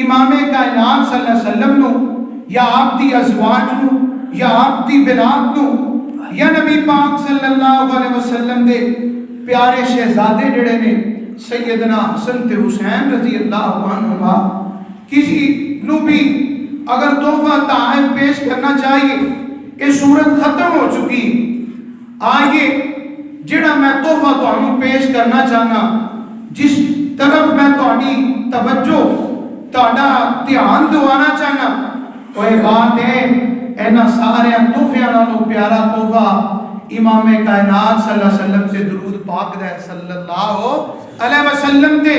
امام کائنات صلی اللہ علیہ وسلم نو یا آپ دی ازواج نو یا آپ دی بنات نو یا نبی پاک صلی اللہ علیہ وسلم دے پیارے شہزادے جڑے نے سیدنا حسن تے حسین رضی اللہ عنہما کسی نو بھی اگر تحفہ تحائف پیش کرنا چاہیے، یہ صورت ختم ہو چکی۔ آئیے جڑا میں تحفہ تانوں پیش کرنا چاہنا، جس طرف میں تہاڈی توجہ تہاڈا دھیان دوانا چاہنا، وہ یہ بات ہے اینا سارے تحفیاں نالوں پیارا تحفہ امام کائنات صلی اللہ علیہ وسلم سے درود پاک دے صلی اللہ علیہ وسلم تے،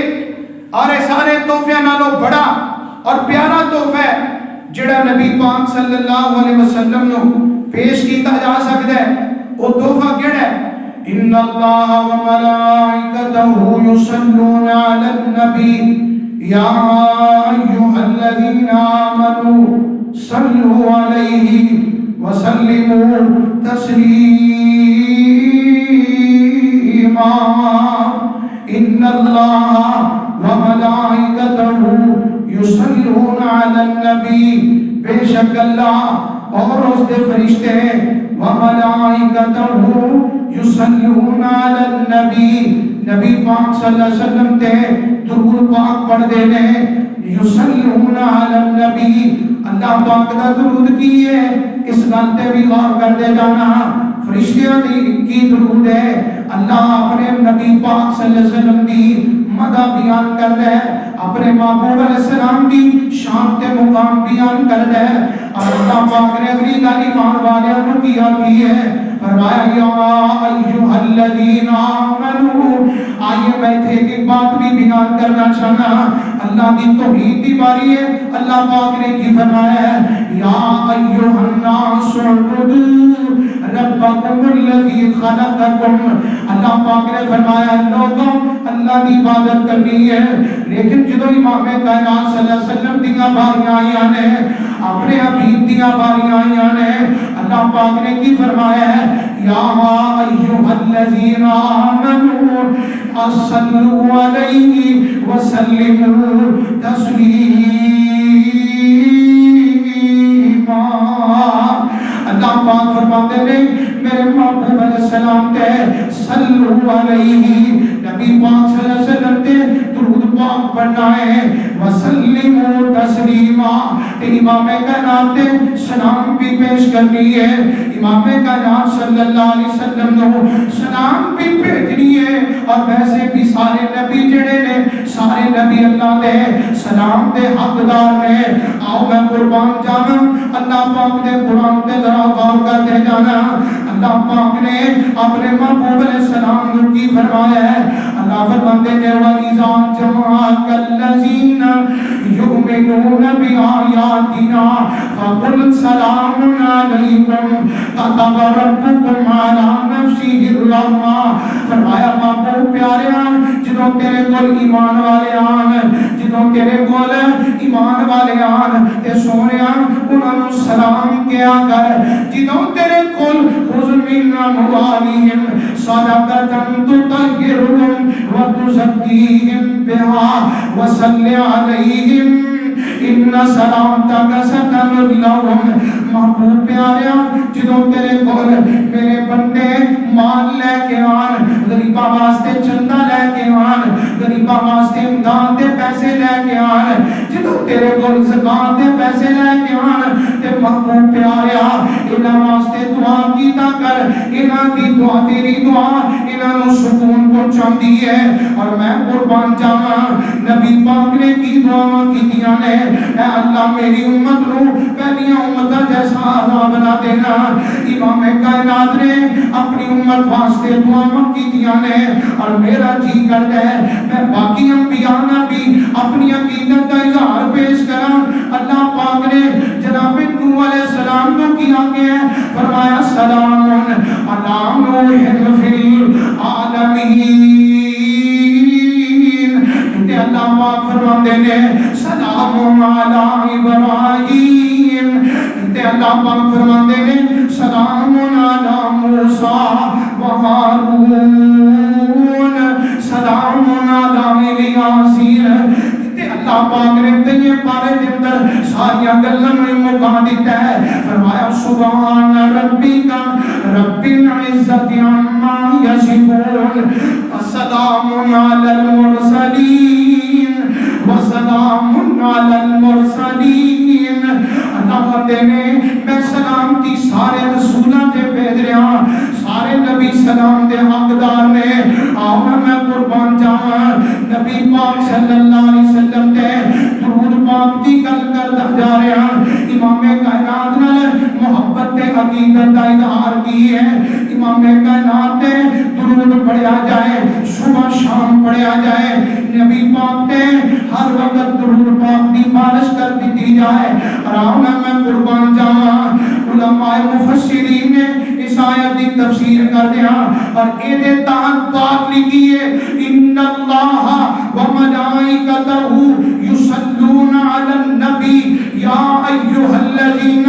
اور یہ سارے تحفیاں نالوں بڑا اور پیارا تحفہ ہے جڑا نبی پاک صلی اللہ علیہ وسلم نو پیش کیتا جا سکتا ہے۔ وہ تحفہ کیڑا ہے؟ ان اللہ و ملائکتہ یصلون علی النبی یا ایھا الذین آمنوا صلوا علیہ وسلموا تسلیما۔ ان اللہ و ملائکتہ یصلون علی النبی، بے شک اللہ اور اس دے فرشتے وَمَلَائِكَتَهُ يُصَلُّونَ عَلَى النَّبِي، نبی پاک صلی اللہ علیہ وسلم تے درود پاک پڑھ دینے۔ يُصَلُّونَ عَلَى النَّبِي، اللہ پاک دا درود کی ہے، اس گلتے بھی غور کر دے جانا۔ فرشتیاں کی درود ہے، اللہ اپنے نبی پاک صلی اللہ علیہ وسلم دی مدہ بیان کر دے، اپنے محبوب علیہ السلام دی شان تے مقام بیان کر دے، اور اللہ پاک نے اگلی گالی مان والے انہوں کیا کی ہے، فرمایا یا ایھا الذین آمنوا۔ آئیے بیٹھے ایک بات بھی بیان کرنا چاہنا، اللہ دی توحید دی باری ہے۔ اللہ پاک نے کی فرمایا ہے یا ایھا الناس اعبدوا ربکم الذی خلقکم۔ اللہ پاک نے فرمایا لوگوں اللہ دی عبادت کرنی ہے، لیکن جدو امام کائنات صلی اللہ علیہ وسلم دیاں باریاں آئیاں نے، اپنے حبیب دیاں باریاں آئیاں نے، اللہ پاک نے کی فرمایا ہے یا ایھا الذین آمنوا صلوا علیہ وسلموا تسلیما۔ اللہ پاک فرماتے ہیں میرے محبوب علیہ السلام تے صلو علیہ، نبی پاک صلی اللہ علیہ وسلم تے درود پاک پڑھنا ہے، وسلموا تسلیما، تے امام کائنات تے سلام بھی پیش کرنی ہے، امام کائنات صلی اللہ علیہ وسلم نو سلام بھی بھیجنی ہے۔ اور ویسے بھی سارے نبی جڑے نے، سارے نبی اللہ دے سلام دے حقدار نے۔ آؤ میں قربان جانا اللہ پاک دے قرآن تے ذرا غور کر دے جانا۔ اللہ پاک نے اپنے محبوب علیہ السلام کو کی فرمایا ہے، اللہ فرماتے ہیں وَإِذَا جَاءَكَ الَّذِينَ يُؤْمِنُونَ بِآيَاتِنَا فَقُلْ سَلَامٌ عَلَيْكُمْ كَتَبَ رَبُّكُمْ عَلَى نَفْسِهِ الرَّحْمَةَ۔ فرمایا محبوب پیاریاں جدوں تیرے کول ایمان والے آن، جدوں تیرے کول ایمان والے آن تے سونیا انہاں نوں سلام کیا کر، جدوں تیرے کول خذ من اموالہم صدقۃ تطہرہم وتزکیہم بہا وصل علیہم ان صلاتک سکن لہم۔ محبوب پیاریاں جدوں تیرے کول میرے بندے مال لے کے آن، غریباں واسطے چندہ لے کے آن، غریباں واسطے امداد دے پیسے لے کے آن، جدوں تیرے کول زکات دے پیسے لے کے آن تے محبوب پیاریا انہاں واسطے دعا کیتا کر، انہاں دی دعا تیری دعا انہاں نوں سکون پہنچاندی ہے۔ اور میں قربان جاواں نبی پاک نے کی دعاواں کیتیاں نے، اے اللہ میری امت نو پہلیاں امتاں جیسا عذاب بنا دینا۔ امام کائنات نے اپنی امت واسطے دعاواں کیتیاں نے، اور میرا جی کردا ہے میں باقی انبیاء نہ بھی اپنی عقیدت کا اظہار پیش کراں۔ اللہ پاک نے جناب نوح علیہ السلام کو کیا کہ فرمایا سلام علی نوح فی العالمین۔ تے اللہ پاک فرماتے ہیں سلام علی ابراہیم، تے اللہ پاک فرماتے ہیں سلام علی موسیٰ و ہارون، سلام علی الیاسین۔ اللہ پاک نے تیے پارے دے اندر ساری گلاں نوں مکا دیتا ہے. فرمایا سبحان ربک رب العزت عما یصفون وسلام علی المرسلین وسلام علی المرسلین. اللہ نے میں سلامتی سارے رسولاں تے بھیج رہا, سارے نبی سلام دے حقدار نے. آؤ میں قربان جاواں نبی پاک صلی اللہ علیہ وسلم تے درود پاک دی گل کردا جا رہا. امام کائنات نال محبت تے عقیدت دا اظہار کی ہے. امام کائنات تے درود پڑھیا جائے, صبح شام پڑھیا جائے, نبی پاک تے ہر وقت درود پاک دی مالش کر دی جائے. اور میں قربان جاواں علماء مفسرین نے اس آیت دی تفسیر کر دیا اور اے دے تحت بات لکھی ہے ان اللہ و ملائکتہ یصلون علی النبی یا ایھا الذین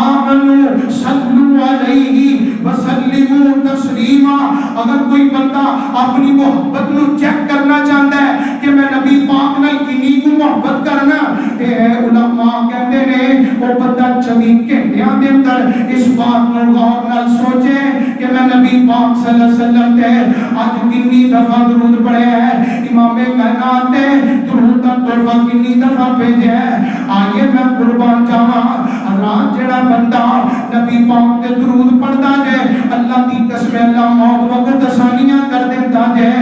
آمنوا صلوا علیہ وسلموا تسلیما. اگر کوئی بندہ اپنی محبت نو چیک کرنا چاہتا ہے کہ میں نبی پاک نال کنی کو محبت کرنا, تے علماء کہتے نے وہ بندہ 24 گھنٹیاں دے اندر اس بات نو غور نال سوچے کہ میں نبی پاک صلی اللہ علیہ وسلم تے اج کنی دفعہ درود پڑھے ہے, امام کائنات تے درود دا تحفہ کنی دفعہ بھیجے ہے. آئیے میں قربان جاواں رات جڑا بندہ نبی پاک تے درود پڑھدا جے اللہ دی قسم اللہ موت وقت آسانیاں کر دیندا جے.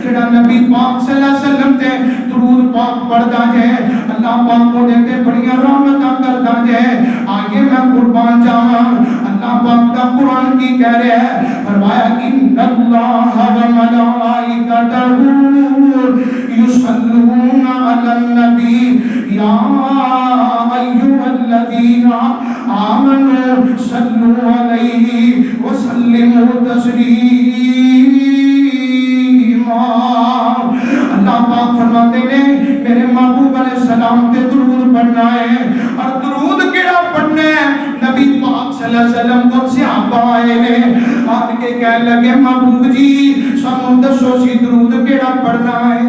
جڑا نبی پاک صلی اللہ علیہ وسلم تے درود پاک پڑھدا جے اللہ پاک اودے تے بڑیاں رحمتاں کردا جے. آئیے میں قربان جاواں اللہ پاک دا قرآن کی کہہ رہا ہے, فرمایا ان اللہ و ملائکتہ یصلون علی النبی یا ایھا الذین آمنوا صلوا علیہ وسلموا تسلیما. اللہ پاک فرماتے ہیں میرے محبوب علیہ السلام تے درود پڑھنا ہے. اور درود کیڑا پڑھنا ہے؟ نبی پاک صلی اللہ علیہ وسلم کو صحابہ آئے نے آن کے کہنے لگے محبوب جی سانوں دسو سی درود کیڑا پڑھنا ہے.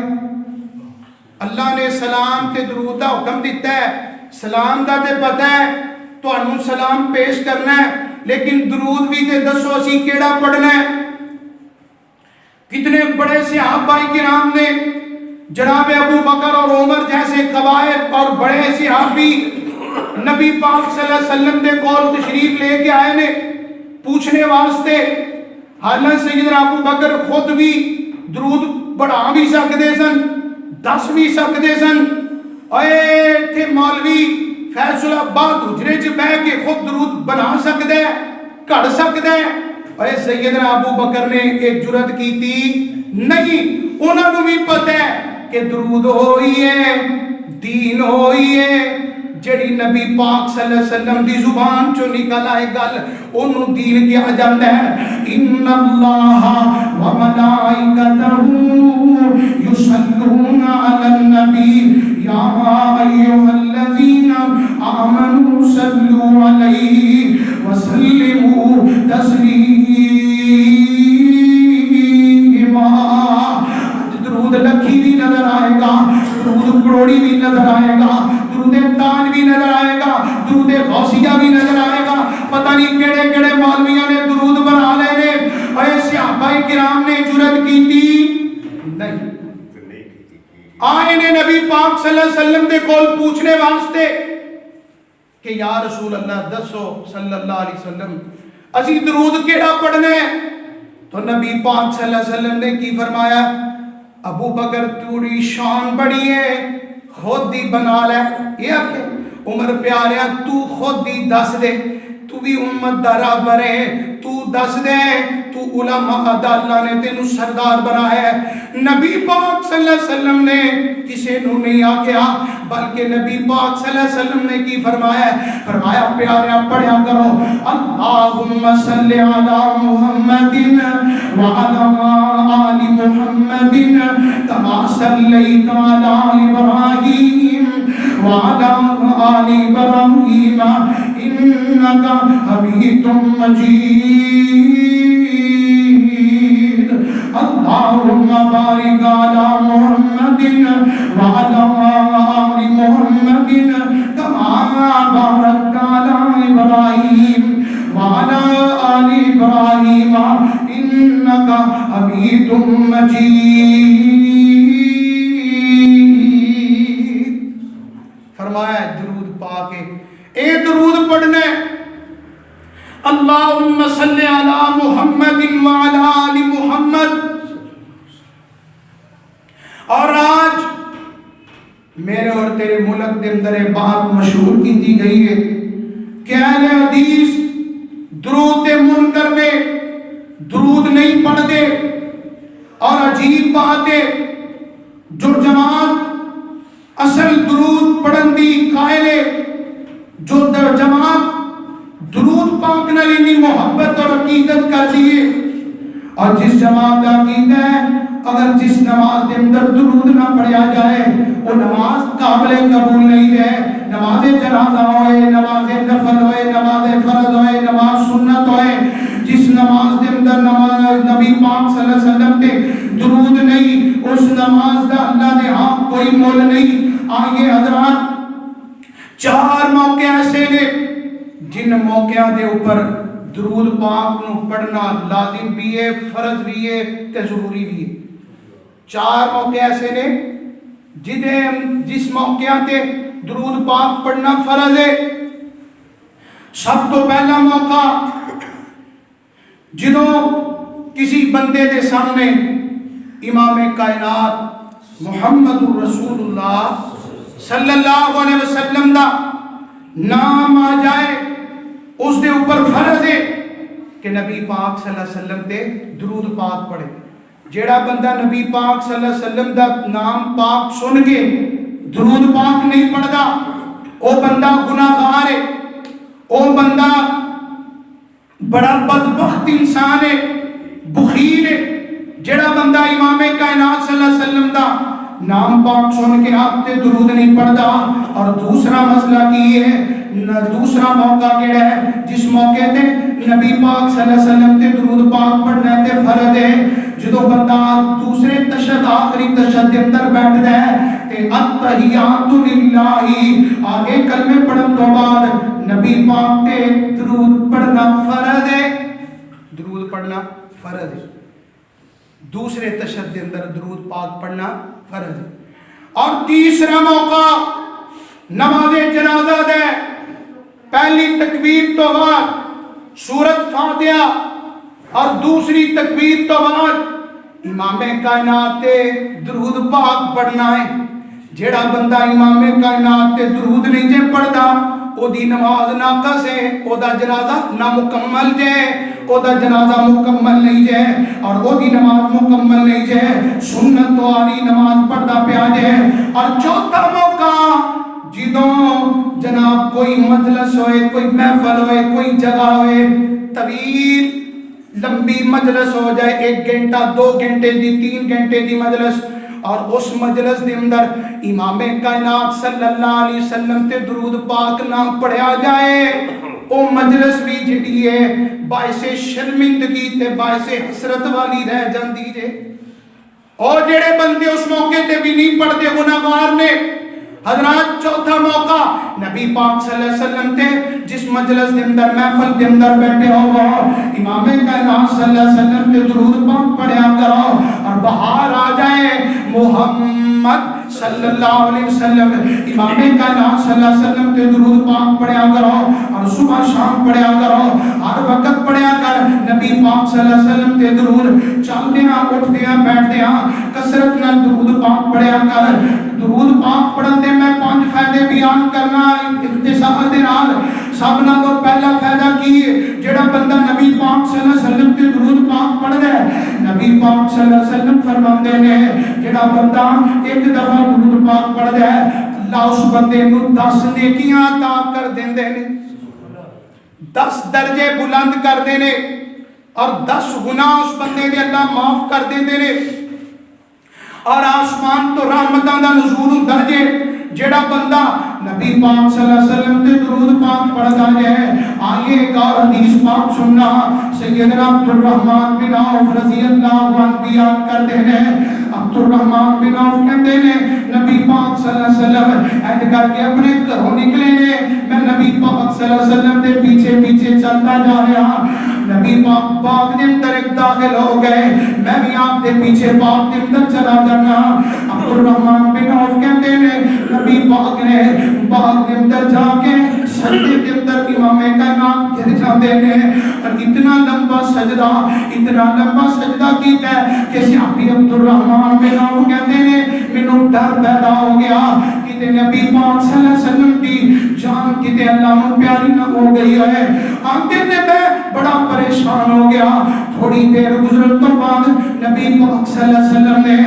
اللہ نے سلام تے درود دا حکم دیتا ہے. سلام دا تے پتہ ہے تانوں سلام پیش کرنا ہے, لیکن درود بھی تے دسو سی کیڑا پڑھنا ہے. کتنے بڑے صحابہ کرام نے, جناب ابو بکر اور عمر جیسے قبائل اور بڑے صحابی نبی پاک صلی اللہ علیہ وسلم دے کول تشریف لے کے آئے نے پوچھنے واسطے. حالانکہ سیدنا ابو بکر خود بھی درود بڑھا بھی سکتے سن, دس بھی سکتے سن. اے تھے مولوی فیصل آباد حجرے چ بیٹھ کے خود درود بنا سکتا ہے, گھڑ سکتا ہے. اے سیدنا ابو بکر نے ایک جرت کی تھی نہیں, انہوں نے بھی پتہ ہے کہ درود ہوئی ہے دین ہوئی ہے. جڑی نبی پاک صلی اللہ علیہ وسلم دی زبان چو نکل آئے گل انہوں دین کیا جاتا ہے. ان اللہ و ملائکتہ یصلون علی النبی یا ایھا الذین آمنوا صلوا علیہ وسلموا تسلیما. درود لکھی بھی نظر آئے گا, درود کروڑی بھی نظر آئے گا, درود تاج بھی نظر آئے گا, درود غوثیہ بھی نظر آئے گا. پتہ نہیں کیڑے کیڑے مولویاں نے درود بنا لے نے. اے صحابہ کرام نے جرت کی تھی نہیں. آئے نے نبی پاک صلی اللہ علیہ وسلم دے کول پوچھنے واسطے کہ یا رسول اللہ دسو صلی اللہ علیہ وسلم اسی درود کیڑا پڑھنا ہے. تو نبی پاک صلی اللہ علیہ وسلم نے کی فرمایا, ابو بکر تیری شان بڑی ہے خود دی بنا لے. یہ کہ عمر پیاریا تو خود دی دس دے, تو بھی امت دا رہبر ہے, تو دس دے, تو علماء دا اللہ نے تینوں سردار بنایا ہے. نبی پاک صلی اللہ علیہ وسلم نے کسے نو نہیں آکھیا بلکہ نبی پاک صلی اللہ علیہ وسلم نے کی فرمایا ہے, فرمایا پیاریا پڑھیا کرو اللہم صلی علی محمد وعلی آل محمد کما صلیت علی ابراہیم وعلی آل ابراہیم انکا حمید مجید. اللہم بارک علی محمد وعلی آل محمد کما بارکت علی ابراہیم وعلی آل ابراہیم انک حمید مجید۔ فرمایا درود پاک اے درود پڑھنے اللہم صلی علی محمد وعلی آل محمد۔ اور آج میرے اور تیرے ملک کے اندر بات مشہور کی دی گئی ہے کہ اہل حدیث درود منکر میں درود نہیں پڑھتے، اور عجیب بات ہے جو جماعت اصل درود پڑھن دی قائل ہے، جو جماعت درود پاک نال اتنی محبت اور عقیدت کر دیے، اور جس جماعت کا عقیدہ ہے اگر جس نماز کے اندر درود نہ پڑھیا جائے وہ نماز قابل قبول نہیں ہے، نماز جنازہ ہوئے، نماز نفل ہوئے، نماز فرض ہوئے، نماز سنت ہوئے، جس نماز کے اندر نبی پاک صلی اللہ علیہ وسلم کے درود نہیں، اس نماز کا اللہ نے ہاں کوئی مول نہیں۔ آئیے حضرات، 4 موقع ایسے نے جن موقعوں دے اوپر درود پاک نو پڑھنا لازم بھی ہے، فرض بھی ہے تے ضروری بھی ہے۔ 4 موقع ایسے نے جس موقع تے درود پاک پڑھنا فرض ہے۔ سب تو پہلا موقع جدوں کسی بندے دے سامنے امام کائنات محمد رسول اللہ صلی اللہ علیہ وسلم دا نام آ جائے، اس دے اوپر فرض ہے کہ نبی پاک صلی اللہ علیہ وسلم تے درود پاک پڑھے۔ جیڑا بندہ نبی پاک صلی اللہ علیہ وسلم دا نام پاک سن کے درود پاک نہیں پڑھدا، او بندہ گناہگار ہے، او بندہ بڑا بدبخت انسان ہے، بخیل ہے۔ جیڑا بندہ امام کائنات صلی اللہ علیہ وسلم دا نام پاک سن کے آپ تے درود نہیں پڑھدا۔ اور دوسرا مسئلہ کی ہے، دوسرا موقع کیڑا ہے جس موقع تے نبی پاک صلی اللہ علیہ وسلم تے درود پاک پڑھنا تے فرض ہے، جدو بندہ دوسرے تشہد آخری تشہد کے اندر بیٹھتا ہے تے التحیات للہ آگے کلمے پڑھن تو بعد نبی پاک تے درود پڑھنا فرض ہے، درود پڑھنا فرض ہے، دوسرے تشہد کے اندر درود پاک پڑھنا فرض ہے۔ اور تیسرا موقع نماز جنازہ دے پہلی تکبیر تو بعد سورت فاتحہ اور دوسری تکبیر تو بعد امام کائنات تے درود پاک پڑھنا ہے۔ جیڑا بندہ امام کائنات تے درود نہیں جے پڑھدا او دی نماز ناقص ہے، او دا جنازہ نامکمل جے، او دا جنازہ مکمل نہیں جے، اور او دی نماز مکمل نہیں جے، سنت واری نماز پڑھدا پیا جے۔ اور چوتھا موقع جدوں جناب کوئی مجلس ہوئے، کوئی محفل ہوئے، کوئی جگہ ہوئے، طویل لمبی مجلس ہو جائے، 1 گھنٹہ 2 گھنٹے دی 3 گھنٹے دی مجلس، اور اس مجلس دے اندر امام کائنات صلی اللہ علیہ وسلم تے درود پاک نہ پڑھیا جائے، او مجلس بھی جڑی ہے باعث شرمندگی تے باعث حسرت والی رہ جاندی ہے۔ اور جڑے بندے اس موقع تے بھی نہیں پڑھتے گناہگار نے۔ حضرات چوتھا موقع نبی پاک صلی اللہ علیہ وسلم تے جس مجلس دے اندر محفل دے اندر بیٹھے ہو امام کائنات صلی اللہ علیہ وسلم تے درود پاک پڑھیا کرو، اور بہار آ جائے محمد صلی اللہ علیہ وسلم، امام کائنات صلی اللہ علیہ وسلم تے درود پاک پڑھیا کرو، اور صبح شام پڑھیا کرو، ہر وقت پڑھیا کر نبی پاک صلی اللہ علیہ وسلم تے درود، چلدیاں اٹھدیاں بیٹھدیاں کثرت نال درود پاک پڑھیا کر۔ درود پاک پڑھن دے میں 5 فائدے بیان کرنا اختصار دے نال۔ سب نالوں پہلا فائدہ کی ہے، جڑا بندہ نبی پاک صلی اللہ علیہ وسلم تے درود پاک پڑھدا ہے، نبی پاک صلی اللہ علیہ وسلم فرماندے نے جڑا بندہ ایک دفعہ درود پاک پڑھدا ہے اللہ اس بندے نو 10 نیکیاں عطا کر دیندے نے، 10 درجے بلند کر دے نے، اور 10 گناہ اس بندے دے اللہ معاف کر دیندے نے۔ اور آسمان تو رحمتاں دا نزول ہوندا جے جیڑا بندہ نبی پاک صلی اللہ علیہ وسلم تے درود پاک پڑھتا ہے. آئیے ایک اور حدیث پاک سننا. سیدنا عبد الرحمن بن عوف رضی اللہ عنہ بیان کرتے ہیں. عبد الرحمن بن عوف کہتے ہیں نبی پاک صلی اللہ علیہ وسلم ایڈ کر کے اپنے گھروں نکلے نے, میں نبی پاک صلی اللہ علیہ وسلم کے پیچھے پیچھے چلتا جا رہا. نبی پاک باغ کے اندر ایک داخل ہو گئے, میں بھی آپ کے پیچھے باغ کے اندر چلا جانا. عبد الرحمن بن عوف کہتے ہیں نبی پاک نے باغ کے اندر جا کے سجدے کے اندر امام کائنات گر جاتے ہیں, اور اتنا لمبا سجدہ کیتا ہے کہ صحابی عبد الرحمن بن عوف کہتے ہیں مینوں ڈر پیدا ہو گیا کہ نبی پاک صلی اللہ علیہ وسلم کی جان کتے اللہ میں پیاری نہ ہو گئی ہے. آتے نے میں بڑا پریشان ہو گیا. تھوڑی دیر گزرن تو بعد نبی پاک صلی اللہ علیہ وسلم نے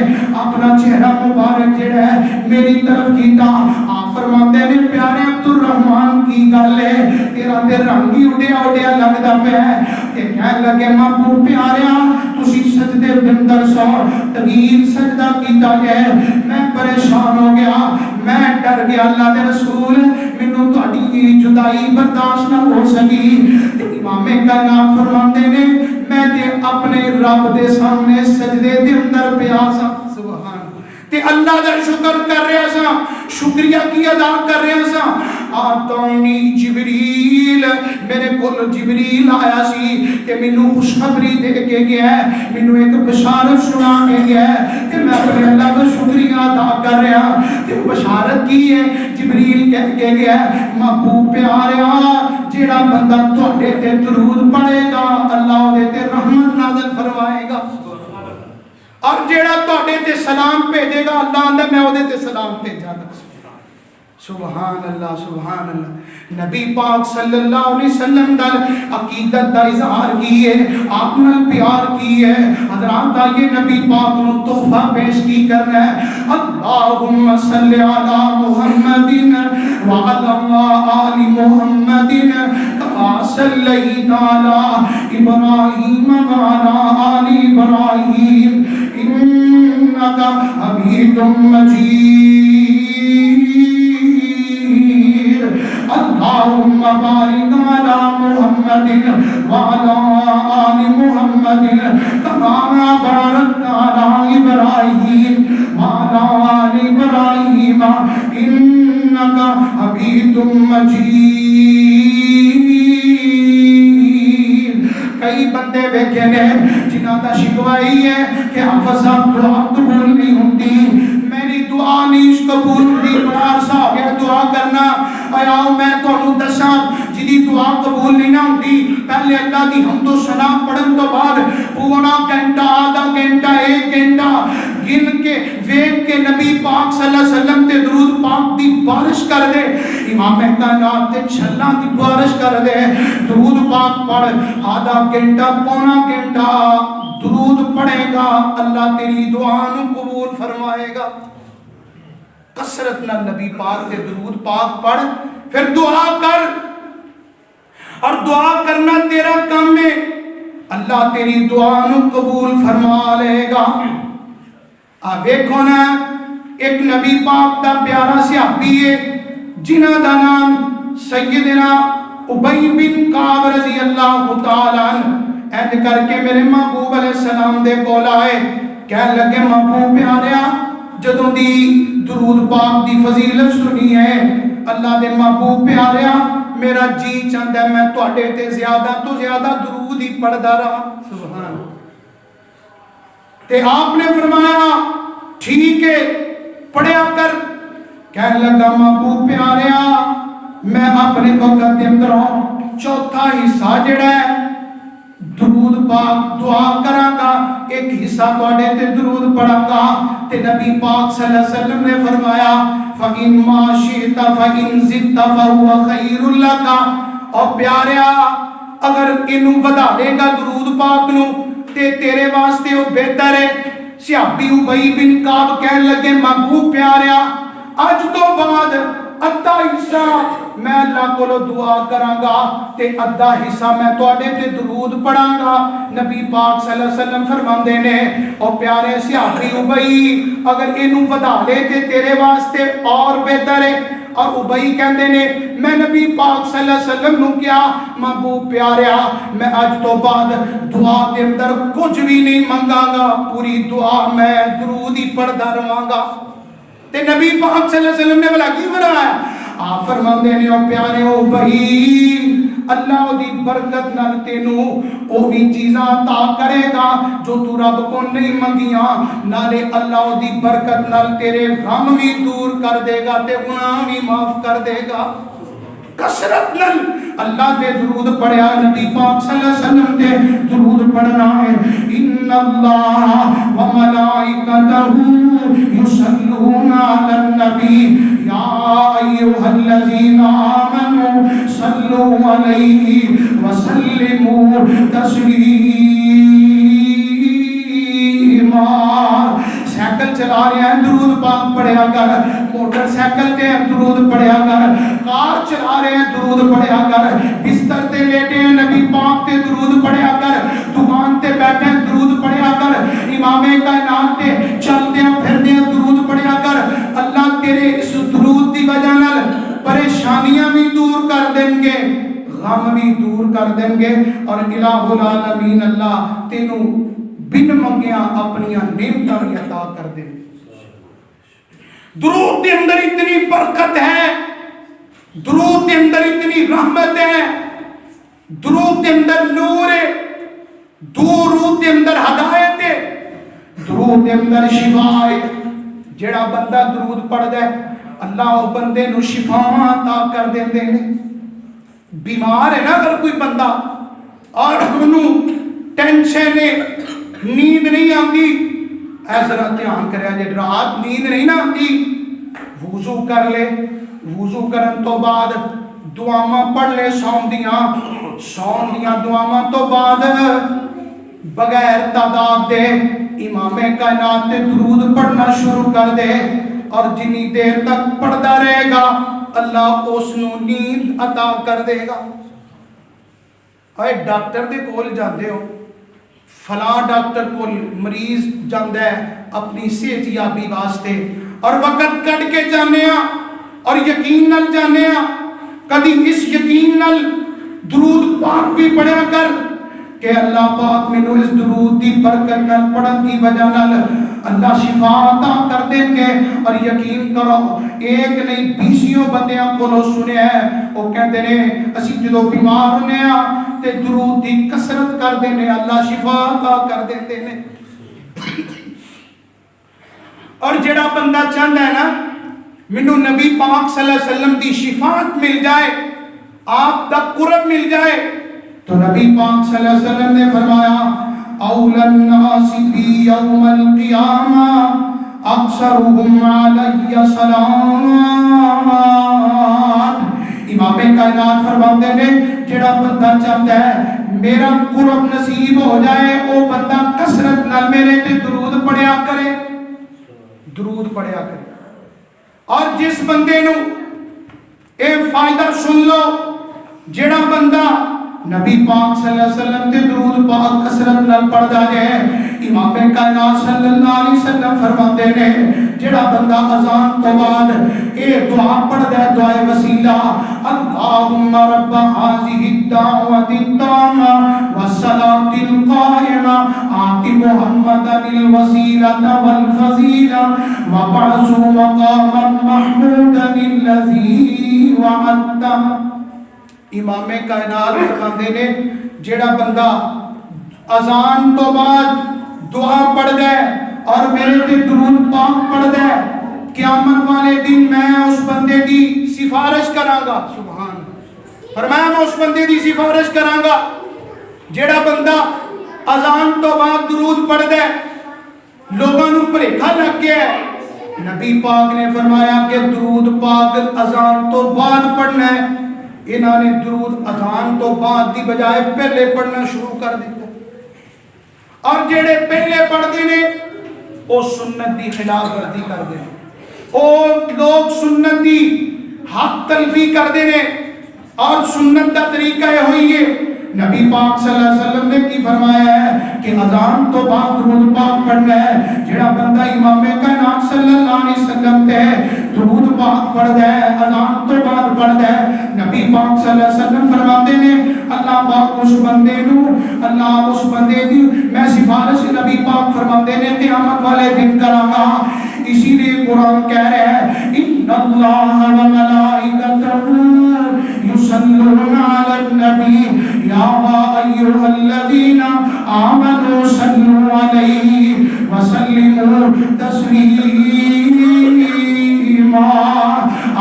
اپنا چہرہ مبارک جڑا ہے میری طرف کیتا. آپ فرماتے ہیں پیارے عبد الرحمن کی گل ہے, تیرا تے رنگ ہی اڈیا لگدا پیا ہے. کہ کہنے لگے محبوب پیاریا تسی سجدے دے اندر سو طویل سجدہ کیتا ہے, میں پریشان ہو گیا, میں ڈر گیا اللہ دے رسول مینوں تہاڈی جدائی برداشت نہ ہو سکی. تے امام کائنات فرماندے نے میں تے اپنے رب دے سامنے سجدے دے اندر پیا سا. سبحان تے اللہ دا شکر کر رہا سا, شکریہ کی ادا کر رہا سا. آتونی جبریل, میرے کول جبریل آیا سی تے مینوں خوشخبری دے کے گیا ہے, مینوں ایک بشارت سنا کے گیا ہے تے میں اپنے اللہ کا شکریہ ادا کر رہا. تے بشارت کی ہے جبریل کہہ کے گیا ہے محبوب پیاریا جیڑا بندہ تواڈے تے درود پڑھے گا اللہ دے تے رحمت نازل فرمائے گا, اور جیڑا تواڈے تے سلام بھیجے گا اللہ نے میں اودے تے سلام بھیجا گا. سبحان اللہ سبحان اللہ. نبی پاک صلی اللہ علیہ وسلم دا عقیدت دا اظہار کیے, آپ نال پیار کیے. حضرات آئیے نبی پاک نو تحفہ پیش کی کرنا ہے. اللہم صلی علی محمد وعلی آل محمد کما صلیت علی ابراہیم وعلی آل ابراہیم انکا حمید مجید. اللهم بارك على محمد وعلى آل محمد كما باركت على إبراهيم وعلى آل إبراهيم إنك حميد مجيد. کئی بندے ویکھے نے جنہاں دا شکوائی ہے کہ حافظ صاحب دعا قبول نہیں ہوندی, میری دعا نہیں قبول ہوندی, بڑا عرصہ ہو گیا دعا کرنا. آؤ میں تانوں دساں جدی دعا قبول نہیں نہ ہوندی پہلے اللہ دی حمد و ثنا پڑھن تو بعد پورا گھنٹہ آدھا گھنٹہ ایک گھنٹہ گن کے ویکھ کے نبی پاک صلی اللہ علیہ وسلم تے درود پاک دی بارش کر دے, امام کائنات تے چھلاں دی بارش کر دے. درود پاک پڑھ آدھا گھنٹہ پونا گھنٹہ درود پڑھے گا اللہ تیری دعا نو قبول فرمائے گا. کثرت نہ نبی پاک کے درود پاک پڑھ, پھر دعا کر, اور دعا کرنا تیرا کام ہے, اللہ تیری دعا نو قبول فرما لے گا. ویکھو نا ایک نبی پاک دا پیارا صحابی ہے جنہاں دا نام سیدنا ابی بن کعب رضی اللہ تعالی عنہ. ایڈ کر کے میرے محبوب علیہ السلام دے کول آئے, کہنے لگے محبوب پیاریا جدوں دی درود پاک دی فضیلت سنی ہے اللہ دے محبوب پیاریا میرا جی چاہتا ہے میں تواڈے تے زیادہ تو زیادہ درود ہی پڑھدا رہا. سبحان. تے آپ نے فرمایا ٹھیک ہے پڑھیا کر. کہنے لگا محبوب پیاریا میں اپنے وقت دے اندر چوتھا حصہ جڑا ہے درود پاک دعا کراں گا, ایک حصہ تواڈے تے درود پڑھاں گا. تے نبی پاک صلی اللہ علیہ وسلم نے فرمایا فَإِن مَا شِئْتَ فَإِن زِدْتَ فَهُوَ خَيْرٌ لَكَ. اور پیاریا اگر اینو ودھاڑے گا درود پاک نو تے تیرے واسطے وہ بہتر ہے. صحابی ابی بن کعب کہنے لگے محبوب پیاریا اج تو بعد ادھا حصہ میں اللہ کو دعا کراں گا تے ادھا حصہ میں تواڈے تے درود پڑھاں گا. نبی پاک صلی اللہ علیہ وسلم فرماندے نے او پیارے صحابی ابئی اگر اینو ودا لے تے تیرے واسطے اور بہتر ہے. اور ابئی کہندے نے میں نبی پاک صلی اللہ علیہ وسلم نو کیا محبوب پیاریا میں اج تو بعد دعا دے اندر کچھ بھی نہیں منگاں گا, پوری دعا میں درود ہی پڑھدا رہواں گا. تے نبی پاک صلی اللہ علیہ وسلم نے بلا کی فرمایا آپ فرماندے نے او پیارے او بھائی اللہ دی برکت نال تینوں او بھی چیزاں عطا کرے گا جو تو رب کو نہیں منگیاں, نالے اللہ دی برکت نال تیرے غم بھی دور کر دے گا تے گناہ بھی معاف کر دے گا. کثرت نال اللہ دے درود پڑھیا نبی پاک صلی اللہ علیہ وسلم دے درود پڑھنا ہے. ان اللہ و ملائکتہ یصلون علی النبی یا ایھا الذین آمنوا صلوا علیہ وسلموا تسلیما. سائیکل چلا رہے ہیں درود پاک پڑھیا کر, موٹر سائیکل تے درود پڑھیا کر, کار چلا رہے ہیں درود پڑھیا کر, بستر تے لیٹے ہیں نبی پاک تے درود پڑھیا کر, دکان تے بیٹھے ہیں درود پڑھیا کر, امام کائنات تے چلدے ہیں پھردے ہیں درود پڑھیا کر. اللہ تیرے اس درود دی وجہ نال پریشانیاں بھی دور کر دیں گے, غم بھی دور کر دیں گے, اور الہ العالمین اللہ تینوں بن منگیا اپنی نعمتاں بھی عطا کر دے. درود کے اندر اتنی برکت ہے, درود کے اندر اتنی رحمت ہے, درود کے اندر نور ہے, درود کے اندر ہدایت ہے, درود کے اندر شفا ہے. جڑا بندہ درود پڑھدا ہے اللہ او بندے نو شفا عطا کر دیندے نے. بیمار ہے نا اگر کوئی بندہ اور انہوں ٹینشن ہے, نیند نہیں آتی, اے ذرا دھیان کریا جے رات نیند نہیں نہ آتی, وضو کر لے, وضو کرن تو بعد دعاواں پڑھ لے سون دیاں دعاواں تو بعد بغیر تعداد دے امام کائنات تے درود پڑھنا شروع کر دے, اور جنی دیر تک پڑھدا رہے گا اللہ اس نو نیند عطا کر دے گا. اے ڈاکٹر دے کول جاندے ہو, فلاں ڈاکٹر کو مریض جاندہ ہے اپنی صحت یابی واسطے, اور وقت کٹ کے جانے ہاں اور یقین نال جانے ہاں, کدی اس یقین نال درود پاک بھی پڑھیا کر کہ اللہ پاک میں اس درود دی برکت نال پڑھن دی وجہ نال اللہ شفا عطا کر دیں گے. اور یقین کرو ایک نہیں 20 بندیاں کو سنیا ہے وہ کہتے ہیں اسی جدو بیمار ہونے ہاں تے درود دی کثرت کر دینے اللہ شفا عطا کر دیتے ہیں. اور جڑا بندہ چاہتا ہے نا منو نبی پاک صلی اللہ علیہ وسلم دی شفاعت مل جائے, آپ دا قرب مل جائے, تو نبی پاک صلی اللہ علیہ وسلم نے فرمایا اول الناس بی یوم القیامہ اکثرهم علی صلوات. امام کائنات فرماتے ہیں جڑا بندہ چاہتا ہے میرا قرب نصیب ہو جائے وہ بندہ کثرت نال میرے تے درود پڑھیا کرے, درود پڑھیا کرے. اور جس بندے نو اے فائدہ سن لو, جڑا بندہ نبی پاک صلی اللہ علیہ وسلم تے درود پاک کثرت نال پڑھدا ہے, امام کائنات صلی اللہ علیہ وسلم فرماتے ہیں جڑا بندہ اذان تو بعد اے دعا پڑھدا ہے دعائے وسیلہ اللہم رب هذه الدعوة التامة والصلاة القائمة آت محمدا الوسيلة والفضيلة وابعثه مقاما محمودا الذي وعدته. امام کائنات فرماتے نے جڑا بندہ اذان تو بعد دعا پڑھ دے اور میرے تے درود پاک پڑھ دے, قیامت والے دن میں اس بندے دی سفارش کراں گا. سبحان فرمایا میں اس بندے دی سفارش کراں گا جڑا بندہ اذان تو بعد درود پڑھ دے. لوگوں نو بھلیکھا لگ گیا ہے, نبی پاک نے فرمایا کہ درود پاک اذان تو بعد پڑھنا ہے, انہوں نے درود اذان تو بعد دی بجائے پہلے پڑھنا شروع کر دیتا. اور جڑے پہلے پڑھتے ہیں وہ سنت دی خلاف ورزی کرتے ہیں, وہ لوگ سنت دی حق تلفی کر دینے اور سنت دا طریقہ ہوئی ہے. نبی پاک صلی اللہ علیہ وسلم نے کی فرمایا ہے کہ اذان تو بعد درود پاک پڑھنا ہے. جڑا بندہ امام کائنات صلی اللہ علیہ وسلم تے درود پاک پڑھدا ہے اذان تو بعد پڑھدا ہے, نبی پاک صلی اللہ علیہ وسلم فرماتے ہیں اللہ پاک اس بندے نو اللہ اس بندے دی میں سفارش نبی پاک فرماتے ہیں قیامت والے دن کراں گا. اسی لیے قرآن کہہ رہا ہے ان اللہ و ملائکتہ یصلون علی النبی یا ایھا الذین آمنوا صلوا علیہ وسلموا تسلیما.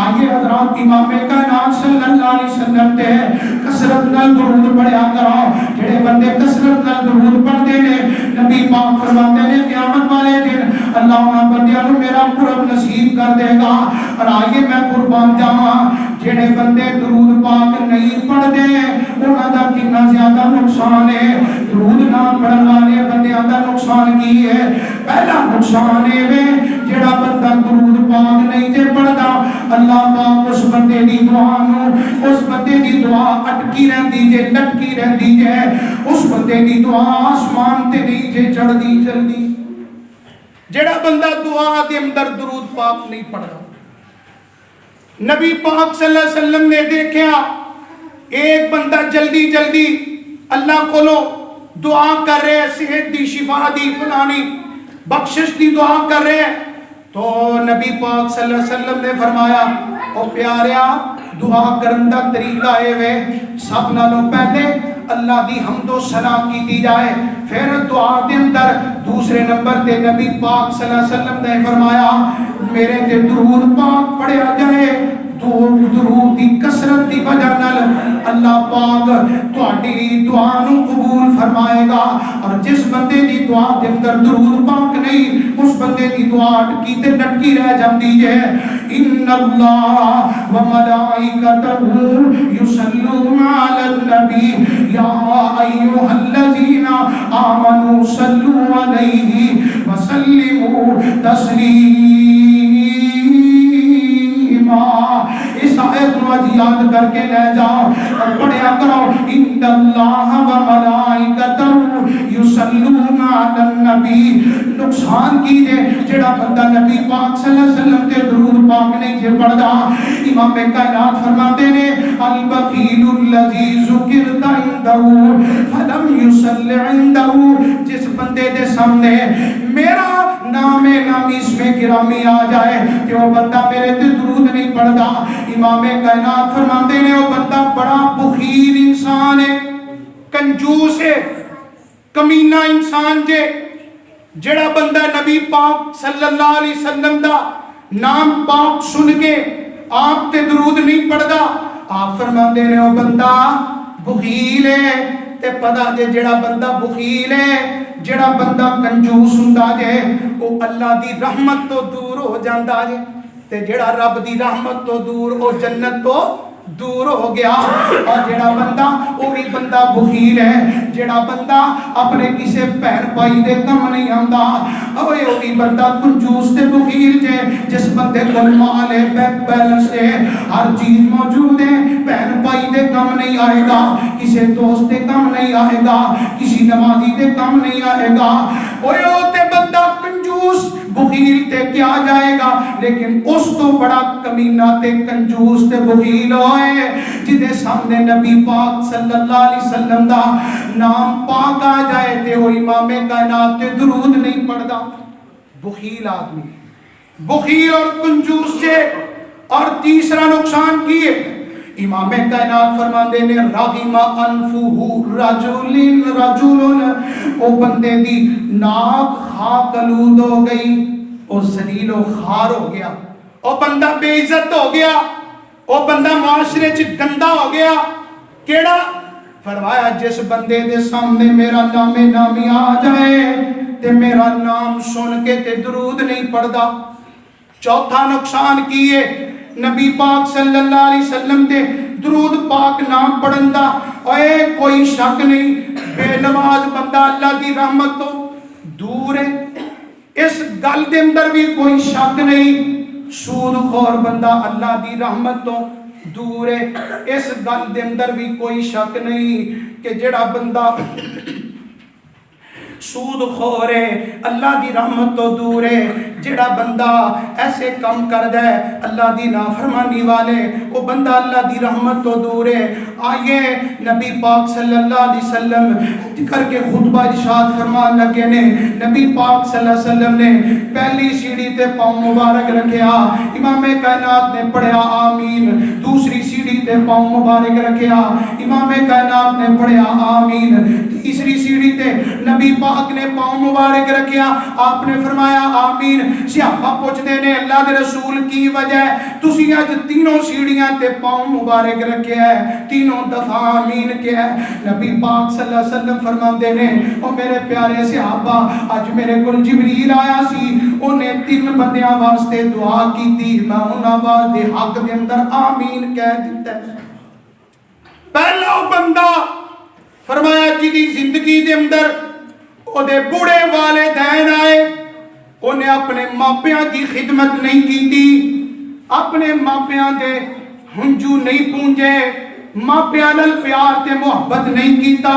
آئیے حضرات امام کائنات صلی اللہ علیہ وسلم تے کثرت نال درود پڑھیا کرو. جڑے بندے کثرت نال درود پڑھتے ہیں نبی پاک فرماتے ہیں قیامت والے دن اللہ انہاں بندیاں نوں میرا قرب نصیب کر دے گا. اور آئیے میں قربان جاواں جڑے بندے درود پاک نہیں پڑھتے انہاں دا کتنا زیادہ نقصان ہے. درود نہ پڑھن والے بندیاں دا نقصان کی ہے؟ پہلا نقصان ہے جڑا بندہ درود پاک نہیں تے پڑھدا اللہ پاک اس بندے دی دعا نوں اس بندے دی دعا اٹکی رہندی جے لٹکی رہندی جے اس بندے دی دعا آسمان تے نہیں جے چڑھدی جلدی. جڑا بندہ دعا دے اندر درود پاک نہیں پڑھدا. نبی پاک صلی اللہ علیہ وسلم نے دیکھا ایک بندہ جلدی جلدی اللہ کولو دعا کر رہے صحت دی شفا دی فلانی بخشش دی دعا کر رہے تو نبی پاک صلی اللہ علیہ وسلم نے فرمایا او پیاریا دعا کرن دا طریقہ اے وے سب نالوں پہلے اللہ دی حمد و ثنا کیتی جائے پھر دعا دے اندر دوسرے نمبر تے نبی پاک صلی اللہ علیہ وسلم نے فرمایا میرے تے درود پاک پڑھیا جائے. درود دی کثرت دی وجہ نال اللہ پاک تہاڈی دعا نوں قبول فرمائے گا. اور جس بندے دی دعا دے اندر درود پاک نہیں اس بندے دی دعا اٹکی تے لٹکی رہ جاندی ہے. ان اللہ و ملائکتہ یصلون علی النبی یا ایھا الذین آمنوا صلوا علیہ وسلموا تسلیما. اس آیت کو یاد کر کے لے جاؤ اور پڑھیا کرو ان اللہ و ملائکتہ یصلون علی النبی. نقصان کیجئے جڑا بندہ نبی پاک صلی اللہ علیہ وسلم تے درود پاک نہیں جے پڑھدا. امام کائنات فرماتے ہیں البخیل الذی ذکرت عنده فلم یصل عنده. جس بندے دے سامنے میرا نام نامی اس میں گرامی آ جائے کہ وہ بندہ میرے تے درود نہیں پڑھدا. امام کائنات فرماتے ہیں وہ بندہ بڑا بخیل انسان ہے کنجوس ہے کمینہ انسان جے. جڑا بندہ نبی پاک صلی اللہ علیہ وسلم دا نام پاک سن کے آپ تے درود نہیں پڑھدا آپ فرماتے ہیں وہ بندہ بخیل ہے. تے پتہ جے جڑا بندہ بخیل ہے جڑا بندہ کنجوس ہوندا جے وہ اللہ دی رحمت تو دور ہو جاندا جے تے جڑا رب دی رحمت تو دور او جنت تو دور ہو گیا. اور جڑا بندہ وہ بھی بندہ بخیل ہے جڑا بندہ اپنے کسے پہن پائی دے کم نہیں آندا اوے وہ بھی بندہ کنجوس تے بخیل جے. جس بندے کو مال ہے بینک بیلنس ہے ہر چیز موجود ہے پہن پائی دے کم نہیں آئے گا کسے دوست دے کم نہیں آئے گا کسی نمازی دے کم نہیں آئے گا. اوے وہ تے بندہ کنجوس بخیل تے کیا جائے گا لیکن اس تو بڑا کمینہ تے کنجوس تے بخیل ہوئے جدے سامنے نبی پاک صلی اللہ علیہ وسلم دا نام پاک آ جائے تے وہ امام کائنات تے درود نہیں پڑھدا. بخیل آدمی بخیل اور کنجوس سے. اور تیسرا نقصان کیے امام کائنات فرماندے نے راغم انفہ رجل او بندے دی ناک خاک آلود ہو گئی او ذلیل و خوار ہو گیا او بندہ بے عزت ہو گیا او بندہ معاشرے چ گندا ہو گیا. کیڑا فرمایا جس بندے دے سامنے میرا نام نامی آ جائے تے میرا نام سن کے تے درود نہیں پڑھدا. چوتھا نقصان کیے نبی پاک صلی اللہ علیہ وسلم تے درود پاک نام پڑھن دا اے کوئی شک نہیں بے نماز بندہ اللہ دی رحمت تو دور ہے. اس گل دے اندر بھی کوئی شک نہیں سود خور بندہ اللہ دی رحمت تو دور ہے. اس گل دے اندر بھی کوئی شک نہیں کہ جڑا بندہ سود خور ہے اللہ دی رحمت تو دور ہے. جڑا بندہ ایسے کم کردا ہے اللہ دی نافرمانی والے وہ بندہ اللہ دی رحمت تو دور ہے. آئیے نبی پاک صلی اللہ علیہ وسلم کر کے خطبہ ارشاد فرمان لگے نے. نبی پاک صلی اللہ علیہ وسلم نے پہلی سیڑھی تے پاؤں مبارک رکھیا, امام کائنات نے پڑھیا آمین. دوسری سیڑھی تے پاؤں مبارک رکھیا, امام کائنات نے پڑھیا آمین. تیسری سیڑھی تے نبی پاک نے پاؤں مبارک رکھیا, آپ نے فرمایا آمین. صحابہ پوچھتے نے اللہ دے رسول کی وجہ ہے تسی اج تینوں سیڑھیاں تے پاؤں مبارک رکھیا ہے, تینوں دفعہ آمین کیا ہے. نبی پاک صلی اللہ علیہ وسلم فرماندے نے او میرے پیارے صحابہ اج میرے کول جبریل آیا سی, انہیں 3 بندیاں واسطے دعا کیتی, میں انہاں دے حق دے اندر آمین کہہ دیتا ہے. پہلا بندہ فرمایا جی زندگی دے اندر او دے بوڑھے والدین آئے, انہیں اپنے ماپیاں دی خدمت نہیں کیتی, اپنے ماپیاں دے ہنجو نہیں پونجے, ماپیاں نال پیار تے محبت نہیں کیتا.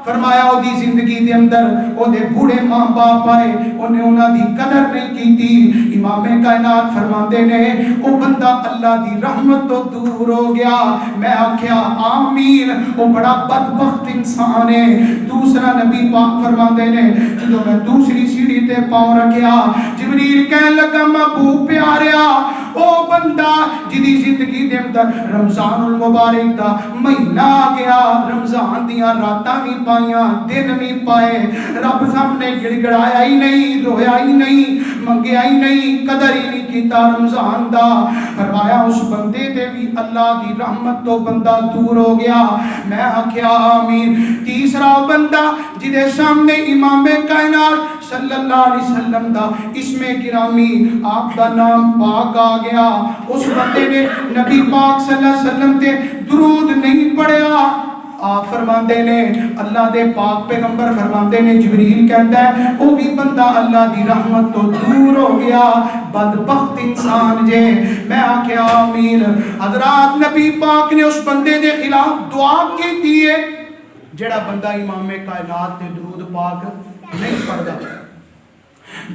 فرمایا او دی زندگی دے اندر او دے بوڑھے ماں باپ آئے, انہیں انہاں دی قدر نہیں کیتی. امام کائنات فرماندے نے او بندہ اللہ دی رحمت تو دور ہو گیا. میں آکھیا آمین, او بڑا بدبخت انسان ہے. دوسرا نبی پاک فرماندے نے جو میں دوسری سیڑھی تے پاؤں رکھیا, جبریل کہن لگا محبوب پیاریا او بندہ جدی زندگی دے اندر رمضان المبارک دا مہینہ آ گیا, رمضان دیاں راتاں بھی پائیاں دن بھی پائے, رب سامنے گڑ گڑایا ہی نہیں, رویا ہی نہیں, منگیا ہی نہیں, قدر ہی نہیں کیتا رمضان دا. فرمایا اس بندے تے بھی اللہ دی رحمت تو بندہ دور ہو گیا. میں آکھیا آمین. تیسرا بندہ جدے سامنے امام کائنات صلی اللہ علیہ وسلم دا اسم گرامی آپ دا نام پاک آ گیا, اس بندے نے نبی پاک صلی اللہ علیہ وسلم تے درود نہیں پڑھیا. آپ فرماندے نے اللہ دے پاک پیغمبر فرماندے نے جبریل کہتا ہے وہ بھی بندہ اللہ دی رحمت تو دور ہو گیا, بدبخت انسان جے. میں آکھیا آمین. حضرات نبی پاک نے اس بندے دے خلاف دعا کی دیئے جڑا بندہ امام کائنات تے درود پاک نہیں پڑھدا.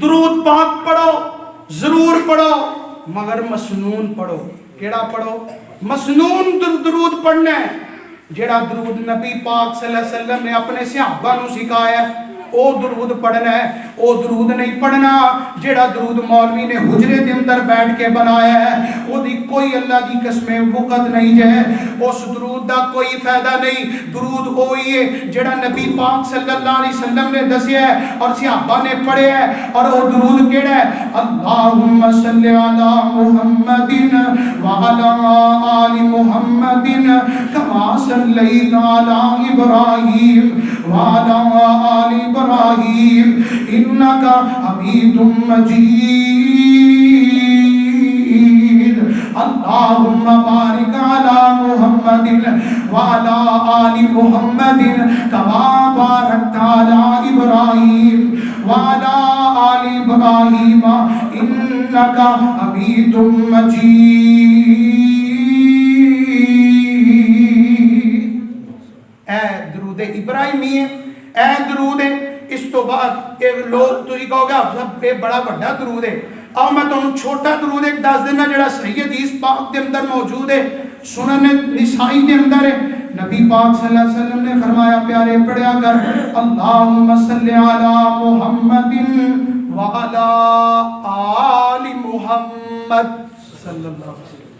درود پاک پڑھو ضرور پڑھو مگر مسنون پڑھو. کیڑا پڑھو؟ مسنون درود پڑھنا ہے. جڑا درود نبی پاک صلی اللہ علیہ وسلم نے اپنے صحابہ نو سکھایا ہے او درود پڑھنا ہے, او درود نہیں پڑھنا جڑا درود مولوی نے حجرے دے اندر بیٹھ کے بنایا ہے, او دی کوئی اللہ دی قسمیں وقت نہیں جائے, اس درود دا کوئی فائدہ نہیں. درود وہی ہے جڑا نبی پاک صلی اللہ علیہ وسلم نے دسیا ہے اور صحابہ نے پڑھے ہے, اور وہ درود کیڑا ہے؟ اللہم صلی علی محمد وعلی آل محمد کما صلیت علی ابراہیم وعلی آل ابراہیم انکا حمید مجید. اللہم بارک علی محمد وعلی آل محمد کما بارکت علی ابراہیم وعلی آل ابراہیم انکا حمید مجید. اے درود ابراہیمی ہے, اے درود ہے. اس تو بعد ایک لوگ تو ہی کہو گا سب یہ بڑا بڑا درود ہے. آؤ میں تو چھوٹا درود ایک دس دینا جڑا صحیح حدیث پاک دے اندر موجود ہے, سنن نسائی دے اندر ہے. نبی پاک صلی اللہ علیہ وسلم نے فرمایا پیارے پڑھیا کر اللہم صلی علی محمد وعلی آل محمد صلی اللہ علیہ وسلم.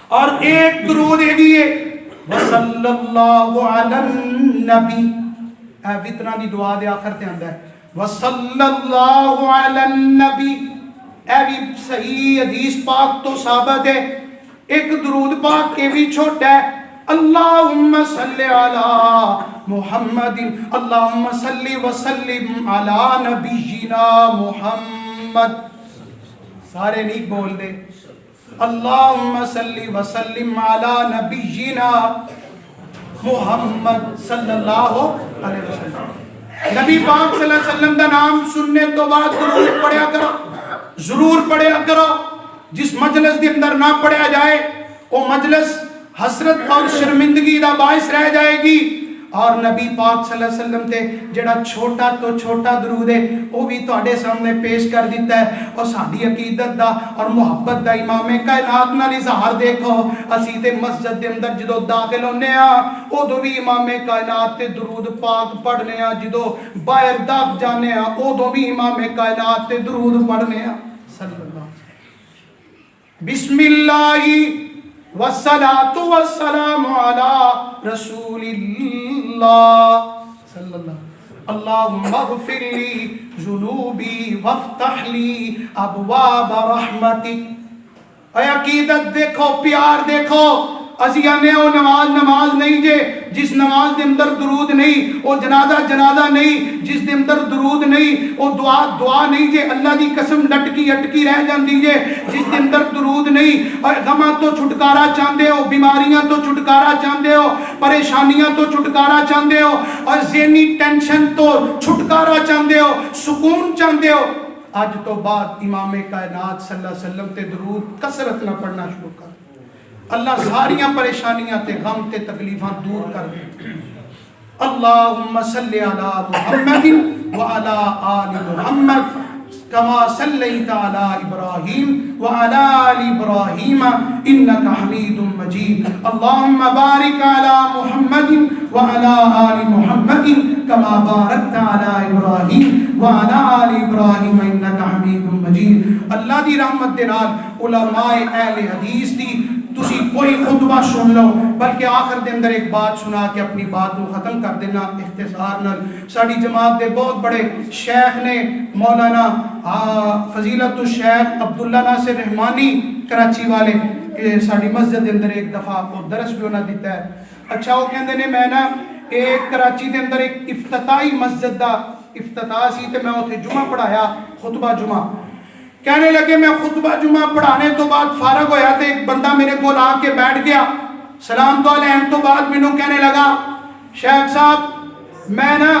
اور ایک درود یہ بھی ہے وصلی اللہ علی النبی, وطرہ دی دعا دے آخر تے اندر وصلی اللہ علی النبی. اے بھی صحیح حدیث پاک تو ثابت ہے. ایک درود پاک کے بھی چھوٹا ہے اللہم صلی علی محمد, اللہم صلی وسلم علی نبینا محمد. سارے نہیں بول دے اللہم صلی وسلم علی نبینا محمد صلی اللہ علیہ وسلم. نبی پاک صلی اللہ علیہ وسلم دا نام سننے تو بعد درود پڑھیا کرو. ضرور پڑھیا کرو. جس مجلس دے اندر نہ پڑھیا جائے وہ مجلس حسرت اور شرمندگی دا باعث رہ جائے گی. اور نبی پاک صلی اللہ علیہ وسلم تے جڑا چھوٹا تو چھوٹا درود ہے وہ بھی تواڈے سامنے پیش کر دیتا ہے. اور ساڈی عقیدت دا اور محبت دا امام کائنات نال اظہار دیکھو. اسی تے مسجد دے اندر جدو داخل ہونے ہاں ادو بھی امام کائنات تے درود پاک پڑھنے ہاں. جدو باہر داخل جانے ہاں ادو بھی امام کائنات تے درود پڑھنے ہاں. صلی اللہ بسم اللہ والصلاة والسلام علی رسول اللہ صلی اللہ. اللہم اغفر لی ذنوبی وافتح لی ابواب رحمتک. اے عقیدت دیکھو, پیار دیکھو. ازیانے او نماز نہیں جے جس نماز دے اندر درود نہیں, او جنازہ نہیں جس دے اندر درود نہیں, او دعا نہیں جے اللہ دی قسم لٹکی اٹکی رہ جاندی جے جس دے اندر درود نہیں. اور غماں تو چھٹکارا چاہندے ہو, بیماریاں تو چھٹکارا چاہندے ہو, پریشانیاں تو چھٹکارا چاہندے ہو, اور ذہنی ٹینشن تو چھٹکارا چاہندے ہو, سکون چاہندے ہو, آج تو بعد امام کائنات صلی اللہ علیہ وسلم تے درود کثرت نہ پڑھنا شروع کر. اللہ ساریاں پریشانیاں تے غم تے تکلیفاں دور کر دے. اللہم صلی علی محمد وعلی آل محمد کما صلیت علی ابراہیم وعلی آل ابراہیم انکا حمید مجید. اللہم بارک علی محمد وعلی آل محمد کما بارکت علی ابراہیم وعلی آل ابراہیم انکا حمید مجید. اللہ دی رحمت دے نال علماء اہل حدیث دی تسی کوئی خطبہ سن لو, بلکہ آخر دے اندر ایک بات سنا کے اپنی بات کو ختم کر دینا اختصار نال. ساڑی جماعت دے بہت بڑے شیخ نے مولانا فضیلت الشیخ عبداللہ ناصر رحمانی کراچی والے ساڑی مسجد دے اندر ایک دفعہ کو درس بھی ہونا دیتا ہے. اچھا وہ کہندے نے میں نا ایک کراچی دے اندر ایک افتتاحی مسجد دا افتتاح سی تے میں اتھے جمعہ پڑھایا, خطبہ جمعہ. کہنے لگے میں خطبہ جمعہ پڑھانے تو بعد فارغ ہویا تھے, ایک بندہ میرے کو آ کے بیٹھ گیا, سلام تو علیہم تو بعد میں کہنے لگا شیخ صاحب میں نا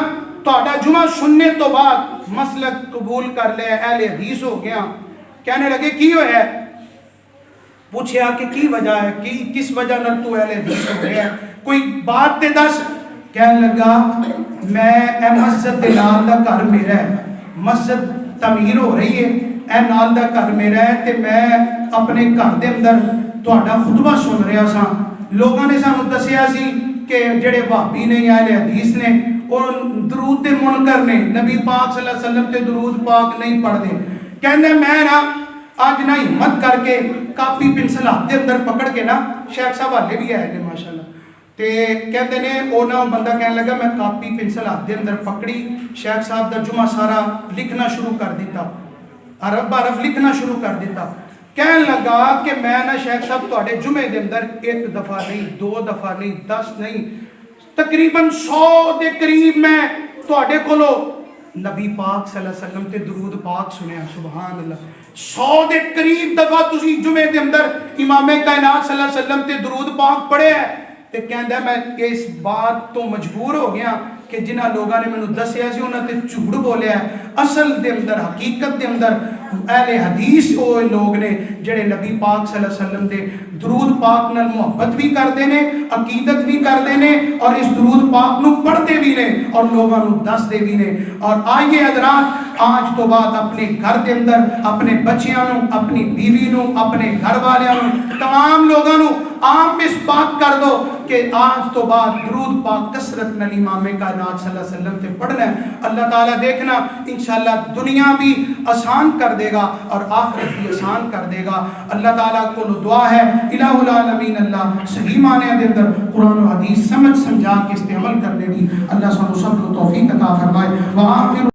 تہاڈا جمعہ سننے تو بعد مسلک قبول کر لے, اہل حدیث ہو گیا. کہنے لگے کی ہویا ہے؟ پوچھیا کہ کی وجہ ہے, کس وجہ نال تو اہل حدیث ہو گیا ہے, کوئی بات تے دس. کہنے لگا میں اے مسجد دے نال دا گھر میرا ہے, مسجد تعمیر ہو رہی ہے, اے نال دا گھر میرا ہے تے میں اپنے گھر دے اندر تہاڈا خطبہ سن رہا سا. لوگاں نے سانو دسیا سی کہ جڑے وہابی نے یا اہل حدیث نے اور درود دے منکر نے, نبی پاک صلی اللہ علیہ وسلم تے درود پاک نہیں پڑھ دے. کہندے میں نا آج نا ہمت کر کے کاپی پنسل ہاتھ دے اندر پکڑ کے نا, شیخ صاحب والے بھی آئے نے ماشاءاللہ, تے کہندے نے او نا بندہ کہنے لگا میں کاپی پنسل ہاتھ دے اندر پکڑی, شیخ صاحب دا جمعہ سارا لکھنا شروع کر دیتا, عرب عرف لکھنا شروع کر دیتا. کہنے لگا کہ میں نا شیخ صاحب تواڈے جمعے دے اندر ایک دفعہ نہیں, دو دفعہ نہیں, 10 نہیں, تقریباً 100 دے قریب میں تواڈے کولو نبی پاک صلی اللہ علیہ وسلم تے درود پاک سنیا. سبحان اللہ, 100 دے قریب دفعہ تسی جمعے دے اندر امام کائنات صلی اللہ علیہ وسلم تے درود پاک پڑھے ہے. تے کہندا میں اس بات تو مجبور ہو گیا کہ جنہ لوگاں نے مینوں دسیا سی انہاں تے جھوٹ بولیا ہے. اصل دے اندر حقیقت دے اندر اہل حدیث وہ لوگ نے جڑے نبی پاک صلی اللہ علیہ وسلم دے درود پاک نال محبت بھی کردے نے, عقیدت بھی کردے نے, اور اس درود پاک نو پڑھتے بھی نے اور لوگاں نو دسدے بھی نے. اور آئیے حضرات آج تو بعد اپنے گھر دے اندر اپنے بچیاں نو, اپنی بیوی نو, اپنے گھر والیاں نو, تمام لوگاں نو عام اس بات کر دو کہ آج تو بعد درود پاک کثرت نال امام کائنات صلی اللہ علیہ وسلم تے پڑھنا ہے. اللہ تعالیٰ دیکھنا انشاءاللہ دنیا بھی آسان کر دے گا اور آخرت بھی آسان کر دے گا. اللہ تعالیٰ کو دعا ہے الہ العالمین اللہ صحیح معنی دے اندر قرآن و حدیث سمجھ سمجھا کے اس پہ عمل کرنے دی اللہ سبحانہ و توفیق عطا فرمائے. وآخر